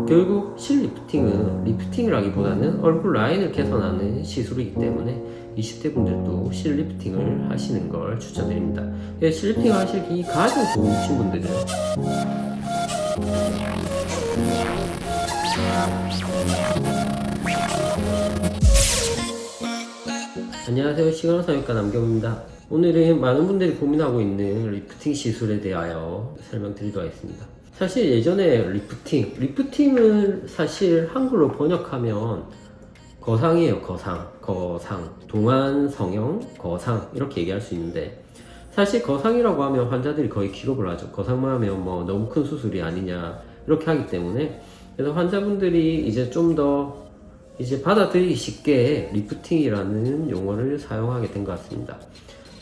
결국 실리프팅은 리프팅이라기보다는 얼굴 라인을 개선하는 시술이기 때문에 20대 분들도 실리프팅을 하시는 걸 추천드립니다. 실리프팅 하시기 가장 좋으신 분들은 안녕하세요, 시간호사역가 남경입니다. 오늘은 많은 분들이 고민하고 있는 리프팅 시술에 대하여 설명드리도록 하겠습니다. 사실 예전에 리프팅을 사실 한글로 번역하면 거상이에요. 거상, 동안 성형 거상 이렇게 얘기할 수 있는데, 사실 거상이라고 하면 환자들이 거의 기겁을 하죠. 거상만 하면 뭐 너무 큰 수술이 아니냐 이렇게 하기 때문에, 그래서 환자분들이 이제 좀 더 받아들이기 쉽게 리프팅이라는 용어를 사용하게 된 것 같습니다.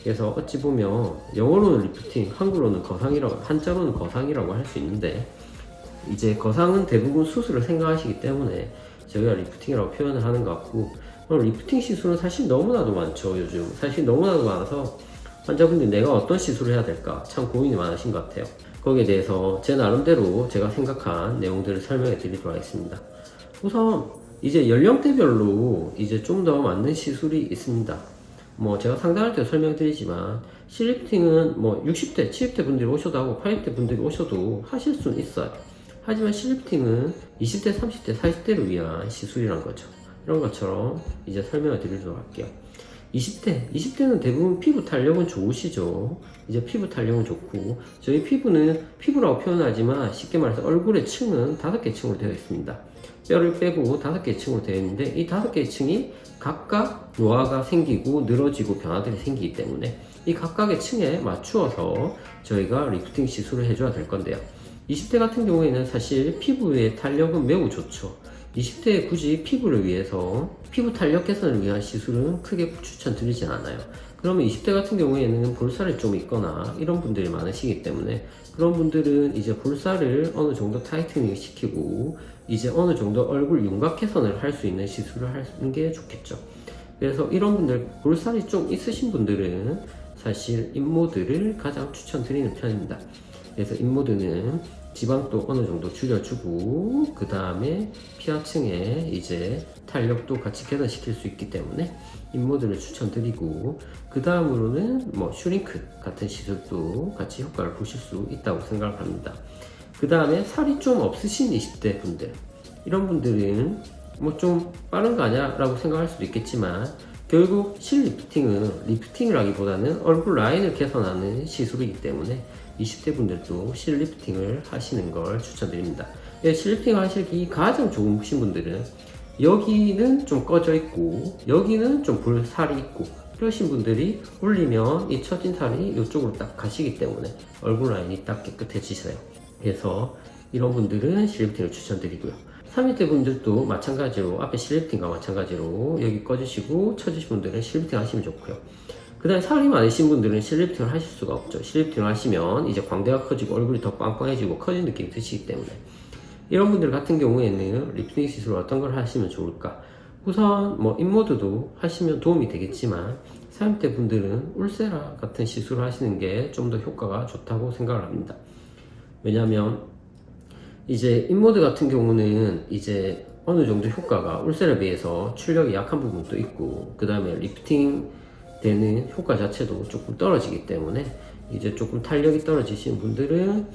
그래서 어찌 보면 영어로는 리프팅, 한글로는 거상이라고, 한자로는 거상이라고 할 수 있는데, 이제 거상은 대부분 수술을 생각하시기 때문에 저희가 리프팅이라고 표현을 하는 것 같고, 리프팅 시술은 사실 너무나도 많죠. 요즘 사실 너무나도 많아서 환자분들이 내가 어떤 시술을 해야 될까 참 고민이 많으신 것 같아요. 거기에 대해서 제 나름대로 제가 생각한 내용들을 설명해 드리도록 하겠습니다. 우선 이제 연령대별로 이제 좀 더 맞는 시술이 있습니다. 뭐 제가 상담할 때 설명드리지만, 실리프팅은 뭐 60대, 70대 분들이 오셔도 하고 80대 분들이 오셔도 하실 수는 있어요. 하지만 실리프팅은 20대, 30대, 40대를 위한 시술이란 거죠. 이런 것처럼 이제 설명을 드리도록 할게요. 20대는 대부분 피부 탄력은 좋으시죠. 이제 피부 탄력은 좋고, 저희 피부는 피부라고 표현하지만 쉽게 말해서 얼굴의 층은 5개 층으로 되어 있습니다. 뼈를 빼고 5개 층으로 되어 있는데, 이 5개 층이 각각 노화가 생기고 늘어지고 변화들이 생기기 때문에 이 각각의 층에 맞추어서 저희가 리프팅 시술을 해줘야 될 건데요. 20대 같은 경우에는 사실 피부의 탄력은 매우 좋죠. 20대에 굳이 피부를 위해서, 피부 탄력 개선을 위한 시술은 크게 추천드리진 않아요. 그러면 20대 같은 경우에는 볼살이 좀 있거나 이런 분들이 많으시기 때문에, 그런 분들은 이제 볼살을 어느 정도 타이트닝 시키고 이제 어느 정도 얼굴 윤곽 개선을 할 수 있는 시술을 하는 게 좋겠죠. 그래서 이런 분들, 볼살이 좀 있으신 분들은 사실 인모드를 가장 추천드리는 편입니다. 그래서 인모드는 지방도 어느 정도 줄여주고, 그 다음에 피하층에 이제 탄력도 같이 개선시킬 수 있기 때문에 인모드를 추천드리고, 그 다음으로는 뭐 슈링크 같은 시술도 같이 효과를 보실 수 있다고 생각을 합니다. 그 다음에 살이 좀 없으신 20대 분들, 이런 분들은 뭐 좀 빠른 거 아니야 라고 생각할 수도 있겠지만, 결국 실리프팅은 리프팅이라기보다는 얼굴 라인을 개선하는 시술이기 때문에 20대 분들도 실리프팅을 하시는 걸 추천드립니다. 실리프팅 하시기 가장 좋으신 분들은 여기는 좀 꺼져 있고 여기는 좀 볼살이 있고 이러신 분들이 올리면 이 처진 살이 이쪽으로 딱 가시기 때문에 얼굴 라인이 딱 깨끗해지세요. 그래서 이런 분들은 실리프팅을 추천드리고요. 30대 분들도 마찬가지로, 앞에 실리프팅과 마찬가지로 여기 꺼주시고 처지신 분들은 실리프팅 하시면 좋고요. 그 다음에 살이 많으신 분들은 실리프팅을 하실 수가 없죠. 실리프팅을 하시면 이제 광대가 커지고 얼굴이 더 빵빵해지고 커진 느낌이 드시기 때문에, 이런 분들 같은 경우에는 리프팅 시술 어떤 걸 하시면 좋을까? 우선 뭐 인모드도 하시면 도움이 되겠지만, 30대 분들은 울세라 같은 시술을 하시는 게 좀 더 효과가 좋다고 생각을 합니다. 왜냐면 이제 인모드 같은 경우는 이제 어느 정도 효과가 울세라에 비해서 출력이 약한 부분도 있고, 그 다음에 리프팅 되는 효과 자체도 조금 떨어지기 때문에, 이제 조금 탄력이 떨어지신 분들은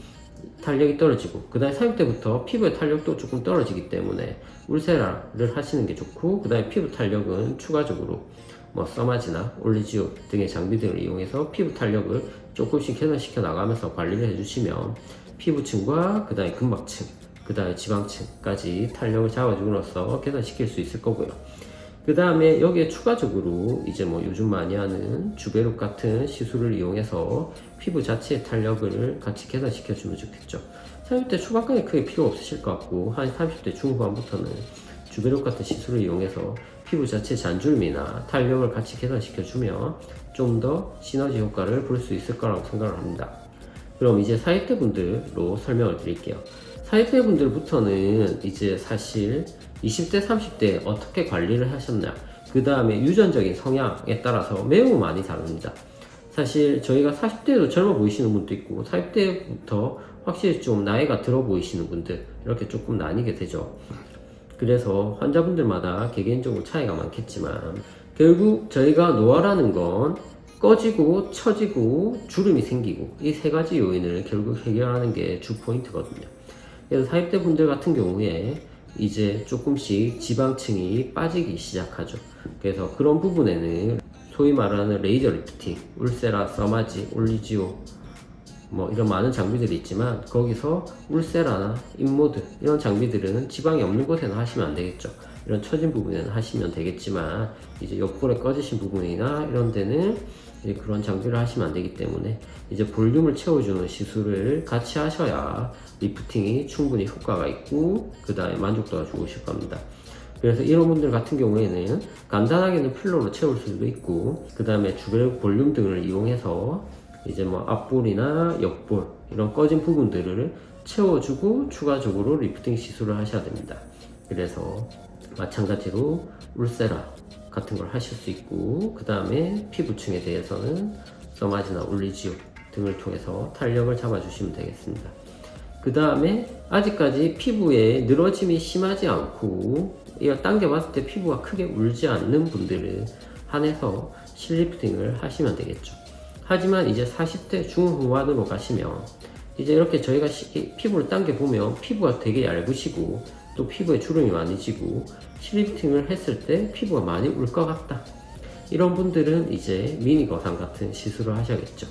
탄력이 떨어지고, 그 다음에 30대부터 피부의 탄력도 조금 떨어지기 때문에 울세라를 하시는 게 좋고, 그 다음에 피부 탄력은 추가적으로 뭐 써마지나 올리지오 등의 장비들을 이용해서 피부 탄력을 조금씩 개선시켜 나가면서 관리를 해주시면 피부층과 그 다음에 근막층, 그 다음에 지방층까지 탄력을 잡아줌으로써 개선시킬 수 있을 거고요. 그 다음에 여기에 추가적으로 이제 뭐 요즘 많이 하는 주베룩 같은 시술을 이용해서 피부 자체의 탄력을 같이 개선시켜주면 좋겠죠. 30대 초반까지 크게 필요 없으실 것 같고, 한 30대 중후반부터는 주베룩 같은 시술을 이용해서 피부 자체 잔줄미나 탄력을 같이 개선시켜주면 좀 더 시너지 효과를 볼 수 있을 거라고 생각을 합니다. 그럼 이제 40대 분들로 설명을 드릴게요. 40대 분들부터는 이제 사실 20대, 30대 어떻게 관리를 하셨나, 그 다음에 유전적인 성향에 따라서 매우 많이 다릅니다. 사실 저희가 40대도 젊어 보이시는 분도 있고 40대부터 확실히 좀 나이가 들어 보이시는 분들 이렇게 조금 나뉘게 되죠. 그래서 환자분들마다 개개인적으로 차이가 많겠지만 결국 저희가 노화라는 건 꺼지고 처지고 주름이 생기고 이 세 가지 요인을 결국 해결하는 게 주 포인트거든요. 그래서 40대 분들 같은 경우에 이제 조금씩 지방층이 빠지기 시작하죠. 그래서 그런 부분에는 소위 말하는 레이저 리프팅, 울세라, 서마지, 올리지오 뭐 이런 많은 장비들이 있지만 거기서 울세라나 인모드 이런 장비들은 지방이 없는 곳에는 하시면 안 되겠죠. 이런 처진 부분에는 하시면 되겠지만 이제 옆골에 꺼지신 부분이나 이런 데는 이제 그런 장비를 하시면 안 되기 때문에 이제 볼륨을 채워주는 시술을 같이 하셔야 리프팅이 충분히 효과가 있고 그 다음에 만족도가 좋으실 겁니다. 그래서 이런 분들 같은 경우에는 간단하게는 필러로 채울 수도 있고 그 다음에 주변 볼륨 등을 이용해서 이제 뭐 앞볼이나 옆볼 이런 꺼진 부분들을 채워주고 추가적으로 리프팅 시술을 하셔야 됩니다. 그래서 마찬가지로 울세라 같은 걸 하실 수 있고 그 다음에 피부층에 대해서는 서마지나 올리지오 등을 통해서 탄력을 잡아주시면 되겠습니다. 그 다음에 아직까지 피부에 늘어짐이 심하지 않고 이거 당겨봤을 때 피부가 크게 울지 않는 분들을 한해서 실리프팅을 하시면 되겠죠. 하지만 이제 40대 중후반으로 가시면 이제 이렇게 저희가 피부를 당겨보면 피부가 되게 얇으시고 또 피부에 주름이 많이 지고 실리프팅을 했을 때 피부가 많이 울 것 같다. 이런 분들은 이제 미니 거상 같은 시술을 하셔야겠죠.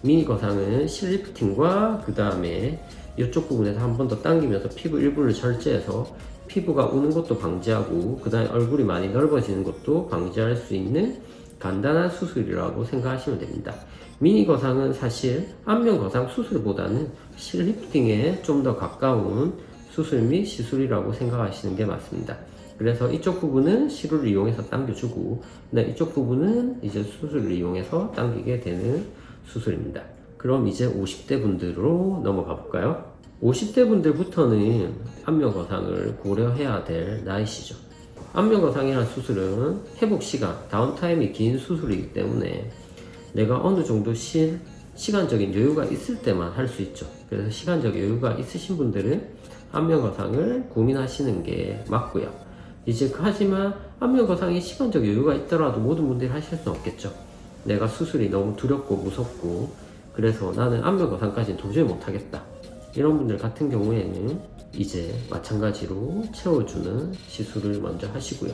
미니 거상은 실리프팅과 그 다음에 이쪽 부분에서 한 번 더 당기면서 피부 일부를 절제해서 피부가 우는 것도 방지하고 그 다음에 얼굴이 많이 넓어지는 것도 방지할 수 있는 간단한 수술이라고 생각하시면 됩니다. 미니 거상은 사실 안면 거상 수술보다는 실리프팅에 좀 더 가까운 수술 및 시술이라고 생각하시는 게 맞습니다. 그래서 이쪽 부분은 시루를 이용해서 당겨주고 이쪽 부분은 이제 수술을 이용해서 당기게 되는 수술입니다. 그럼 이제 50대 분들로 넘어가 볼까요? 50대 분들부터는 안면 거상을 고려해야 될 나이시죠. 안면 거상이라는 수술은 회복 시간, 다운타임이 긴 수술이기 때문에 내가 어느 정도 시간적인 여유가 있을 때만 할 수 있죠. 그래서 시간적 여유가 있으신 분들은 안면 거상을 고민하시는 게 맞고요. 이제 하지만 안면 거상에 시간적 여유가 있더라도 모든 분들이 하실 수는 없겠죠. 내가 수술이 너무 두렵고 무섭고 그래서 나는 안면 거상까지는 도저히 못하겠다. 이런 분들 같은 경우에는 이제 마찬가지로 채워주는 시술을 먼저 하시고요.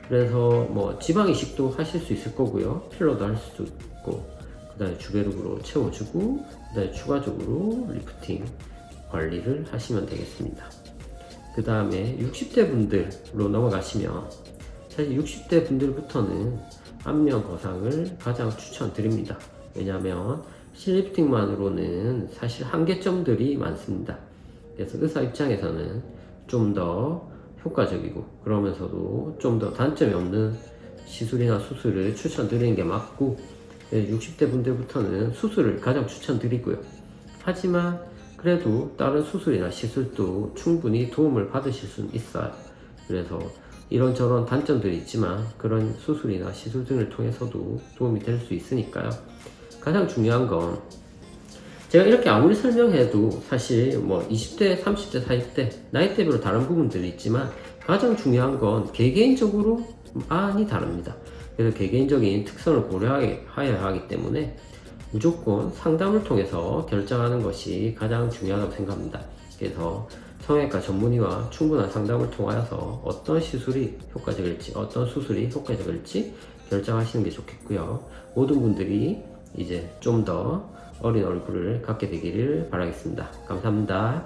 그래서 뭐 지방 이식도 하실 수 있을 거고요. 필러도 할 수도 있고 그 다음에 주베룩으로 채워주고 그 다음에 추가적으로 리프팅 관리를 하시면 되겠습니다. 그 다음에 60대 분들로 넘어가시면 사실 60대 분들부터는 안면 거상을 가장 추천드립니다. 왜냐하면 실리프팅만으로는 사실 한계점들이 많습니다. 그래서 의사 입장에서는 좀 더 효과적이고 그러면서도 좀 더 단점이 없는 시술이나 수술을 추천드리는 게 맞고 60대 분들부터는 수술을 가장 추천드리고요. 하지만 그래도 다른 수술이나 시술도 충분히 도움을 받으실 수는 있어요. 그래서 이런저런 단점들이 있지만 그런 수술이나 시술 등을 통해서도 도움이 될 수 있으니까요. 가장 중요한 건 제가 이렇게 아무리 설명해도 사실 뭐 20대, 30대, 40대 나이대별로 다른 부분들이 있지만 가장 중요한 건 개개인적으로 많이 다릅니다. 그래서 개개인적인 특성을 고려하여야 하기 때문에 무조건 상담을 통해서 결정하는 것이 가장 중요하다고 생각합니다. 그래서 성형외과 전문의와 충분한 상담을 통하여서 어떤 시술이 효과적일지 어떤 수술이 효과적일지 결정하시는 게 좋겠고요. 모든 분들이 이제 좀 더 어린 얼굴을 갖게 되기를 바라겠습니다. 감사합니다.